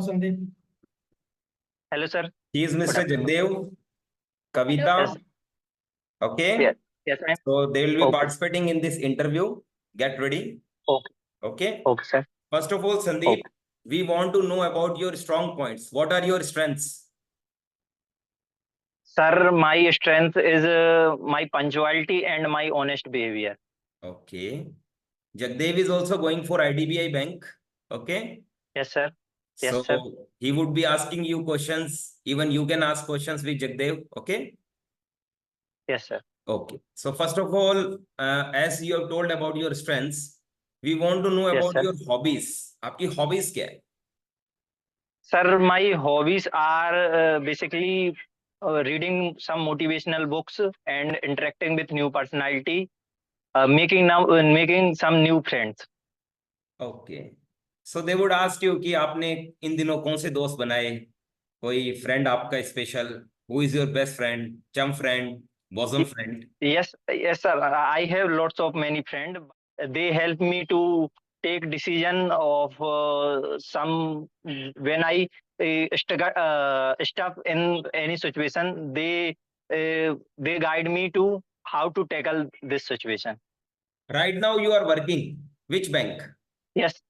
Sandeep. Hello, sir. He is Good Mr. afternoon. Jagdev Kavita. Yes. Okay. Yes. Yes, ma'am. So they will be Okay. participating in this interview. Get ready. Okay. Okay. Okay, sir. First of all, Sandeep, Okay. we want to know about your strong points. What are your strengths? Sir, my strength is my punctuality and my honest behavior. Okay. Jagdev is also going for IDBI Bank. Okay. Yes, sir. Yes, So sir. he would be asking you questions. Even you can ask questions with Jagdev. Okay. Yes, sir. Okay. So first of all, as you have told about your strengths, we want to know Yes, about sir. your hobbies. आपकी hobbies क्या है? Sir, my hobbies are basically reading some motivational books and interacting with new personality, making some new friends. Okay. So they would ask you कि आपने इन दिनों कौन से दोस्त बनाए? कोई friend आपका special? Who is your best friend? Chum friend? Bosom friend? Yes, yes, sir. I have lots of many friends. They help me to take decision of some when I stuck in any situation. They guide me to how to tackle this situation. Right now you are working. Which bank? Yes,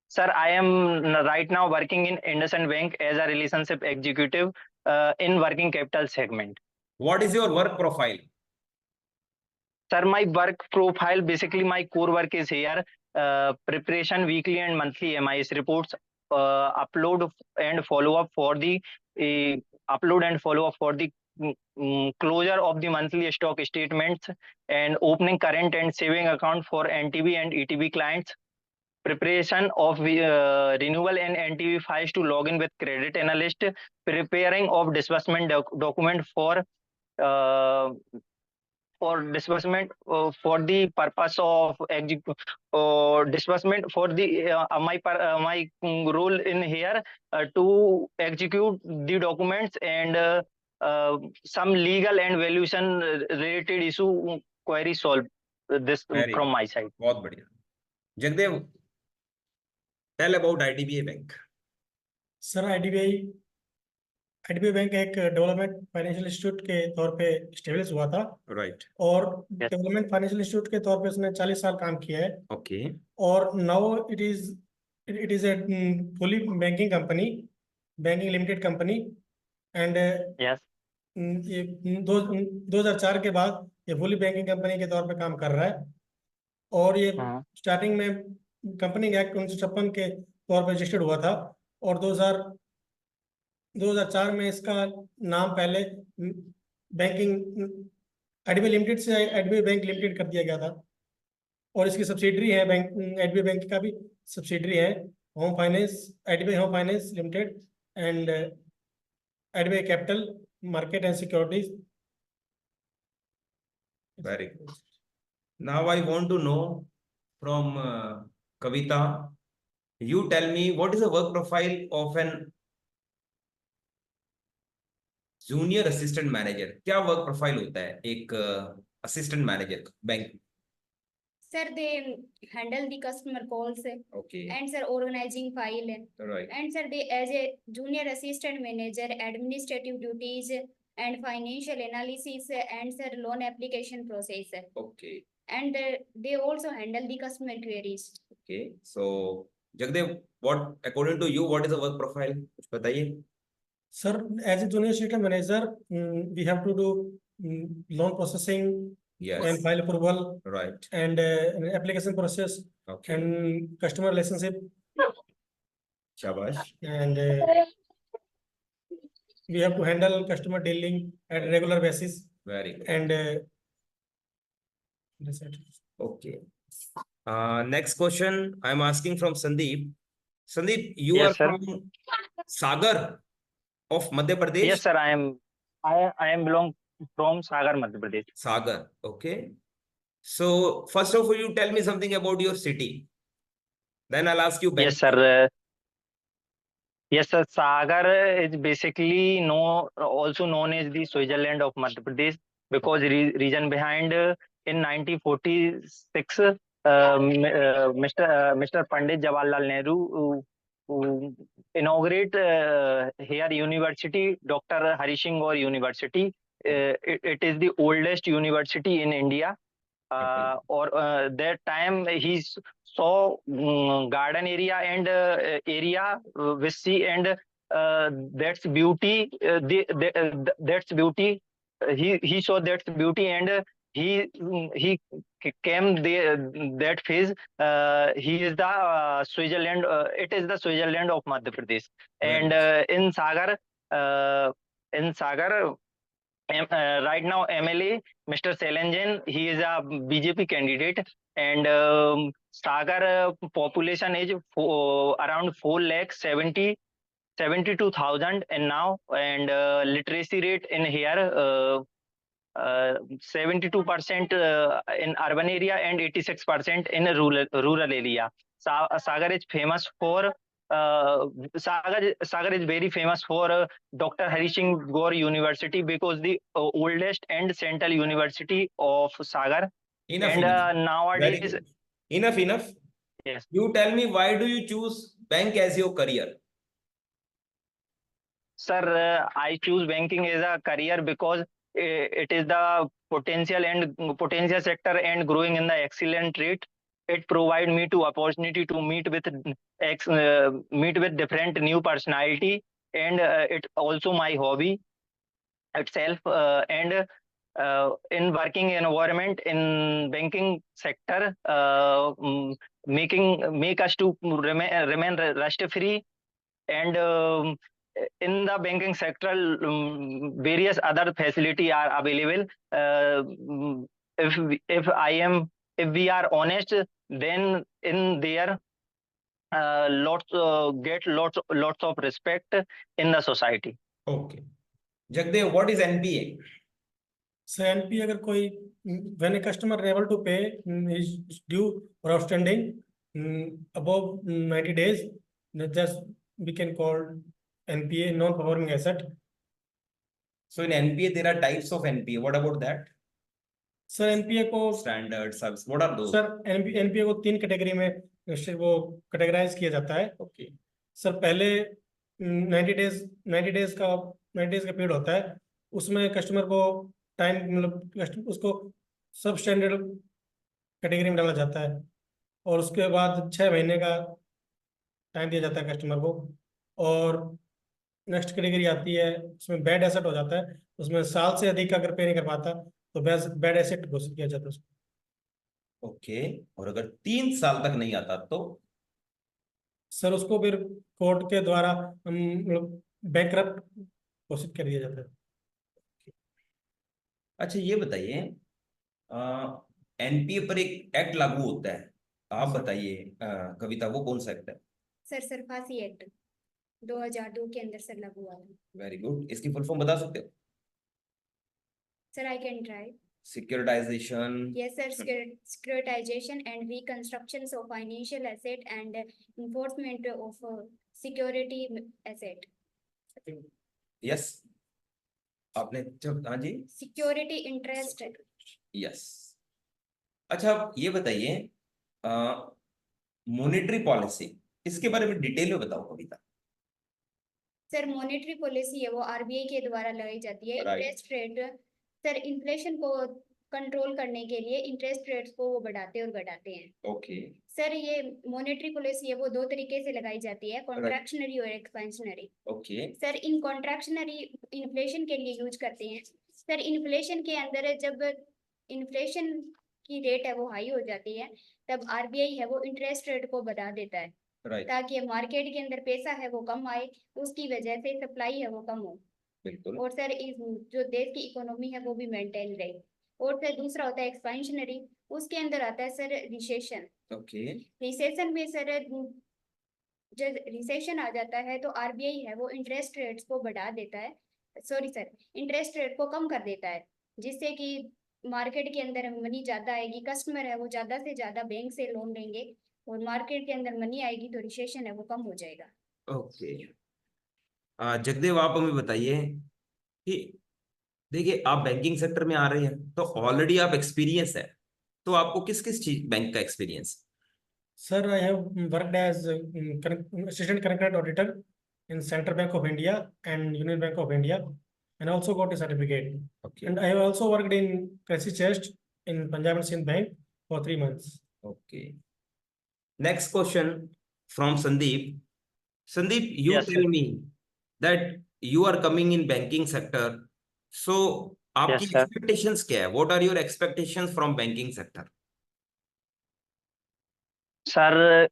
sir. I am right now working in IndusInd Bank as a relationship executive in working capital segment. What is your work profile? Sir, my work profile, basically my core work is here, preparation weekly and monthly MIS reports, upload and follow up for the closure of the monthly stock statements and opening current and saving account for NTB and ETB clients, preparation of renewal and NTB files to log in with credit analyst, preparing of disbursement document uh, for disbursement for the purpose of disbursement for the my role in here to execute the documents and some legal and valuation related issue query solve this Very from good. my side. बहुत बढ़िया. Jagdev, tell about IDBI Bank. Sir IDBI bank एक development financial institute के तौर पे establish हुआ था. Right. और Yes. Development financial institute के तौर पे उसने 40 साल काम किया है. Okay. और now it is a fully banking company, banking limited company. And Yes. ये 2004 के बाद ये फुली बैंकिंग कंपनी के तौर पे काम कर रहा है. और ये स्टार्टिंग में कंपनी एक्ट 1956 के तौर पर रजिस्टर्ड हुआ था. और 2004 में इसका नाम पहले बैंकिंग आईडीबीआई लिमिटेड से आईडीबीआई बैंक लिमिटेड कर दिया गया था. और इसकी सब्सिडरी है बैंक, आईडीबीआई बैंक का भी सब्सिडरी है home finance, IDBI home finance limited and IDBI capital market and securities. Very good. Now I want to know from Kavita. You tell me what is the work profile of an junior assistant manager. क्या work profile होता है एक assistant manager का bank? Sir, they handle the customer calls. Okay. And sir, organizing file. Right. And sir, they as a junior assistant manager, administrative duties and financial analysis and sir, loan application process. Okay. And they also handle the customer queries. Okay. So Jagdev, what according to you, what is the work profile? कुछ बताइए. Sir, as a junior assistant manager, we have to do loan processing. Yes. And file approval. Right. And application process. Okay. And customer relationship. शाबाश. And we have to handle customer dealing at regular basis. Very good. And that's it. Okay. Next question I am asking from Sandeep. Sandeep, you Yes, are sir. from Sagar of Madhya Pradesh? Yes, sir. I am belong from Sagar, Madhya Pradesh. Sagar. Okay. So first of all, you tell me something about your city. Then I'll ask you bank. Yes, sir. Yes, sir. Sagar is basically also known as the Switzerland of Madhya Pradesh because reason behind in 1946, Mr. Pandit Jawaharlal Nehru inaugurate here university, Dr. Hari Singh Gaur University. It is the oldest university in India. Or that time he saw garden area and area with sea, and that's beauty. That's beauty. He saw that's beauty, and he came that phase. He is the Switzerland. It is the Switzerland of Madhya Pradesh. And in Sagar, right now MLA Mr. Selenjen, he is a BJP candidate, and Sagar population is around 4,72,000 and now, and literacy rate in here 72% in urban area and 86% in rural area. Sagar is famous for Sagar is very famous for Dr. Hari Singh Gaur University, because the oldest and central university of Sagar. Enough, And enough. Very nowadays, good. Enough. yes. You tell me, why do you choose bank as your career? Sir, I choose banking as a career because it is the potential sector and growing in the excellent rate. It provide me to opportunity to meet with different new personality, and it also my hobby itself. And in working environment in banking sector, make us to remain rust free. And in the banking sector, various other facility are available. If we are honest, then in there get lots of respect in the society. Okay. Jagdev, what is NPA? So NPA, अगर कोई when a customer unable to pay is due or outstanding above 90 days, just we can call NPA, non-performing asset. So in NPA there are types of NPA. What about that? Sir NPA को Standard, subs. What are those? Sir NPA को 3 category में वो categorise किया जाता है. Okay. Sir पहले 90 days का period होता है. उसमें कस्टमर को टाइम मतलब उसको सब स्टैंडर्ड कैटेगरी में डाला जाता है, और उसके बाद 6 महीने का टाइम दिया जाता है कस्टमर को. और नेक्स्ट कैटेगरी आती है, उसमें बैड एसेट हो जाता है. उसमें साल से अधिक अगर पे नहीं कर पाता तो बैड एसेट घोषित किया जाता है उसको. ओके. और अगर 3 साल तक नहीं आता तो? सर उसको फिर कोर्ट के द्वारा मतलब बैंकरप्ट घोषित कर दिया जाता है. अच्छा, ये बताइए, एनपीए पर एक एक्ट लागू होता है, आप बताइए कविता, वो कौन सा एक्ट है? सर सरफासी एक्ट 2002 के अंदर सर लागू हुआ था. Very good. इसकी फुल फॉर्म बता सकते हो? Sir I can try. Securitization. Yes, sir. Securitization and reconstructions of financial asset and enforcement of security asset. Yes. आपने जब, हाँ जी, Security interest. यस. अच्छा, आप ये बताइए, मॉनेटरी पॉलिसी, इसके बारे में डिटेल में बताओ कविता. सर मॉनेटरी पॉलिसी है वो आरबीआई के द्वारा लगाई जाती है. Right. Interest rate sir inflation को कंट्रोल करने के लिए इंटरेस्ट रेट्स को वो बढ़ाते और घटाते हैं. ओके. सर ये मॉनेटरी पॉलिसी है वो 2 तरीके से लगाई जाती है, कॉन्ट्रैक्शनरी और एक्सपेंशनरी. ओके. सर इन कॉन्ट्रैक्शनरी इन्फ्लेशन के लिए यूज करते हैं. सर इन्फ्लेशन के अंदर जब इन्फ्लेशन की रेट है वो हाई हो जाती है, तब आरबीआई है वो इंटरेस्ट रेट को बढ़ा देता है, राइट. ताकि मार्केट के अंदर पैसा है वो कम आए, उसकी वजह से सप्लाई है वो कम हो. बिल्कुल. और सर इस जो देश की इकोनॉमी है वो भी मेंटेन रहे. और फिर दूसरा होता है एक्सपेंशनरी, उसके अंदर आता है सर रिसेशन. ओके. रिसेशन में सर जब रिसेशन आ जाता है तो आरबीआई है वो इंटरेस्ट रेट्स को बढ़ा देता है, सॉरी सर इंटरेस्ट रेट को कम कर देता है, जिससे कि मार्केट के अंदर मनी ज्यादा आएगी, कस्टमर है वो ज्यादा से ज्यादा बैंक से लोन लेंगे और मार्केट के अंदर मनी आएगी तो रिसेशन है वो कम हो जाएगा. ओके. जगदेव, आप हमें बताइए कि देखिए, आप बैंकिंग सेक्टर में आ रहे हैं तो ऑलरेडी आप एक्सपीरियंस है, तो आपको किस किस चीज बैंक का experience? Sir, I have worked as assistant concurrent auditor in Central Bank of India and Union Bank of India, and also got a certificate. Okay. And I have also worked in Cressy Chest in Punjab and Sindh Bank for 3 months. Okay. Next question from Sandeep. Sandeep, you Yes, tell sir. me that you are coming in banking sector. So, आपकी Yes, sir. expectations क्या है? What are your expectations from banking sector? Sir,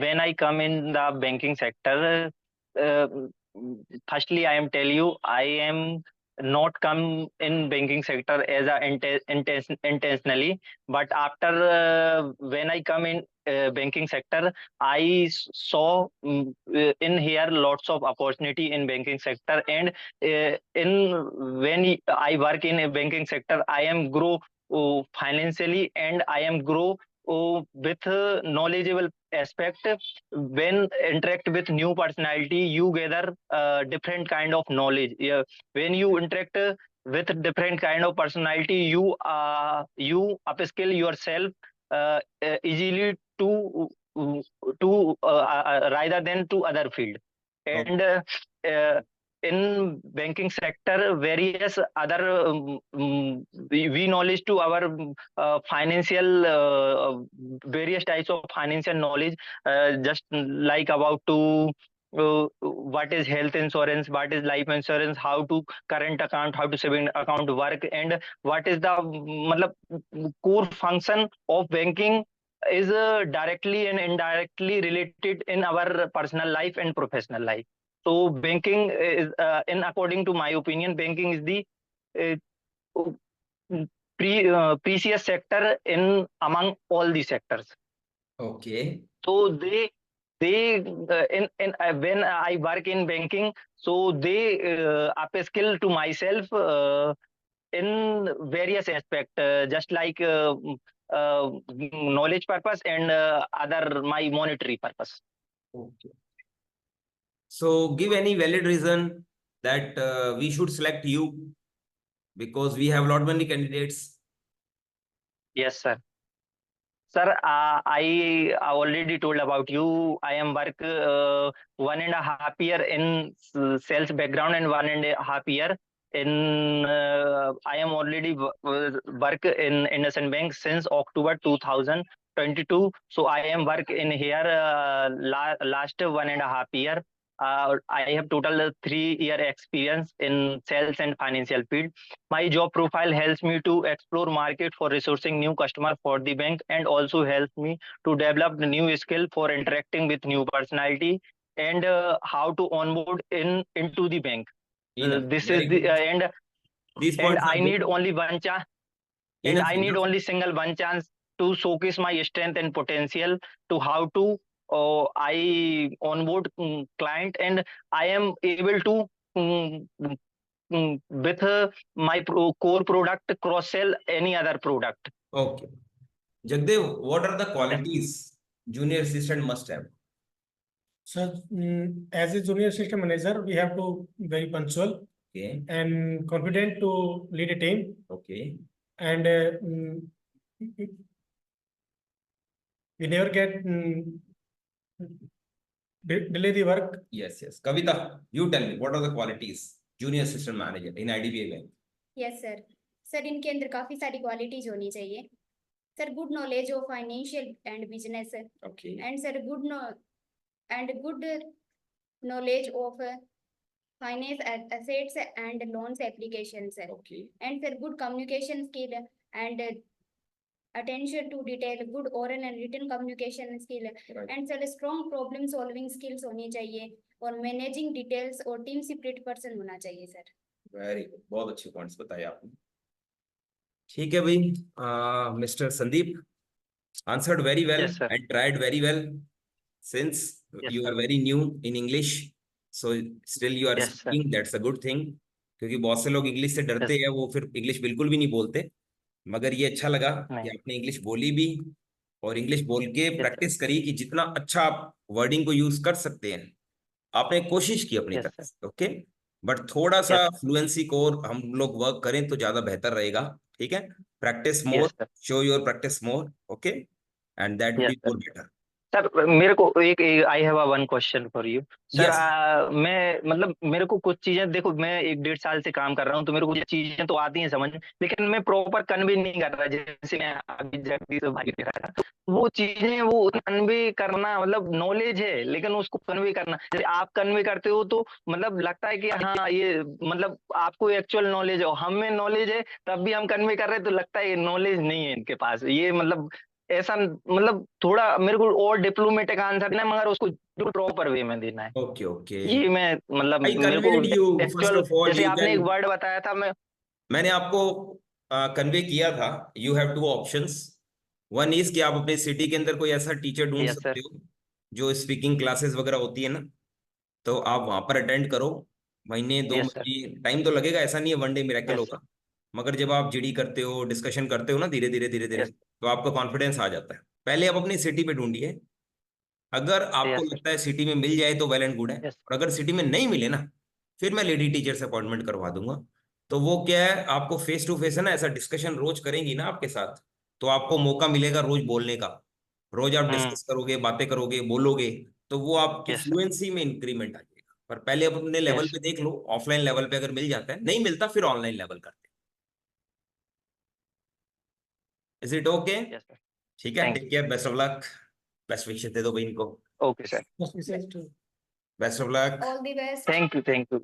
when I come in the banking sector, uh, firstly, I am tell you, I am not come in banking sector as a intentionally, but after when I come in banking sector, I saw in here lots of opportunity in banking sector, and in when I work in a banking sector, I am grow financially, and I am grow with knowledgeable aspect. When interact with new personality, you gather different kind of knowledge. Yeah. When you interact with different kind of personality, you upskill yourself easily to rather than to other field. And uh, in banking sector, various other we knowledge to our financial various types of financial knowledge, just like about to what is health insurance, what is life insurance, how to current account, how to saving account work, and what is the core function of banking is directly and indirectly related in our personal life and professional life. So banking is, in according to my opinion, banking is the precious sector in among all the sectors. Okay. So they in when I work in banking, so they upskill to myself in various aspect, just like knowledge purpose and other my monetary purpose. Okay. So give any valid reason that we should select you, because we have lot many candidates. Yes, sir. Sir, I already told about you. I am work 1.5 year in sales background and 1.5 year in. I am already work in IndusInd Bank since October 2022. So I am work in here last 1.5 year. I have total 3 year experience in sales and financial field. My job profile helps me to explore market for resourcing new customer for the bank, and also helps me to develop the new skill for interacting with new personality, and how to onboard into the bank. Enough. This is Very the good. These and points are I good. need only one chance, and Enough. I need Enough. only single one chance to showcase my strength and potential to how to I onboard client, and I am able to with my core product cross sell any other product. Okay. Jagdev, what are the qualities junior assistant must have? So, as a junior system manager, we have to be very punctual Okay. and confident to lead a team, Okay. and we never get delay the work. Yes, yes. Kavita, you tell me, what are the qualities junior assistant manager in IDBI Bank? Yes sir. Sir इनके अंदर काफी सारी qualities होनी चाहिए. Sir good knowledge of financial and business, Okay. And sir good knowledge of finance assets and loans applications, Okay. and sir good communication skill and attention to detail, good oral and written communication skill, Right. and sir strong problem solving skills होनी चाहिए, और managing details और team spirit person होना चाहिए sir. Very good. बहुत अच्छे points बताए आपने. ठीक है भाई. Mister Sandeep answered very well. Yes, sir. And tried very well, since Yes, you sir. are very new in English, so still you are Yes, sir. speaking. That's a good thing, क्योंकि बहुत से लोग English से डरते Yes. हैं, वो फिर English बिल्कुल भी नहीं बोलते. मगर ये अच्छा लगा कि नहीं. आपने इंग्लिश बोली भी, और इंग्लिश बोल के sir. प्रैक्टिस करी कि जितना अच्छा आप वर्डिंग को यूज कर सकते हैं, आपने कोशिश की अपनी Yes, तरफ से. ओके. बट थोड़ा सा फ्लुएंसी को और हम लोग वर्क करें तो ज्यादा बेहतर रहेगा. ठीक है. Practice more, Yes, sir. Show your practice more. Okay. And that would Yes, be sir. more better. Sir मेरे को एक I have a one question for you sir. Yes. मैं मतलब मेरे को कुछ चीजें देखो, मैं 1-1.5 साल से काम कर रहा हूँ, तो मेरे को ये चीजें तो आती हैं समझ में, लेकिन मैं प्रॉपर कन्वे नहीं कर रहा। जैसे मैं अभी जगदीश भाई ने कहा था, वो चीजें वो कन्वे करना मतलब नॉलेज है, लेकिन उसको कन्वे करना, जैसे आप कन्वे करते हो तो मतलब लगता है कि हाँ ये मतलब आपको एक्चुअल नॉलेज है, और हमें नॉलेज है तब भी हम कन्वे कर रहे हैं तो लगता है नॉलेज नहीं है इनके पास। ये मतलब ऐसा मतलब थोड़ा मेरे को और डिप्लोमेटिक आंसर ना, मगर उसको प्रॉपर वे में देना है। Okay, okay. ये मैं मतलब I मेरे को conveyed you. First actual, of all, जैसे you आपने एक can. वर्ड बताया था मैं। मैंने आपको कन्वे किया था, you have 2 options. One is कि आप अपने सिटी के अंदर कोई ऐसा टीचर ढूंढ यस सर। सकते हो जो स्पीकिंग क्लासेस वगैरह होती है ना, तो आप वहां पर अटेंड करो। महीने 2 यस सर। महीने टाइम तो लगेगा, ऐसा नहीं है वन डे मिरेकल यस होगा। मगर जब आप जीडी करते हो, डिस्कशन करते हो ना, धीरे धीरे धीरे धीरे, यस तो आपका कॉन्फिडेंस आ जाता है। पहले आप अपनी सिटी में ढूंढिए। अगर आपको यस सर। लगता है सिटी में मिल जाए तो वेल एंड गुड है, यस और अगर सिटी में नहीं मिले ना, फिर मैं लेडी टीचर से अपॉइंटमेंट करवा दूंगा। तो वो क्या है, आपको फेस टू फेस है ना, ऐसा डिस्कशन रोज करेंगी ना आपके साथ, तो आपको मौका मिलेगा रोज बोलने का। रोज आप हम्म। डिस्कस करोगे, बातें करोगे, बोलोगे, तो वो आपकी यस सर। फ्लुएंसी में इंक्रीमेंट आ जाएगा। पर पहले आप अपने लेवल यस पे देख लो, ऑफलाइन लेवल पे अगर मिल जाता है, नहीं मिलता फिर ऑनलाइन लेवल करते हैं। Is it okay? Yes sir. ठीक है, thank take care, best of luck. Best wishes दे दो बहन को। यू। Okay sir. बस विशेष best of luck. All the best. Thank you. Thank you.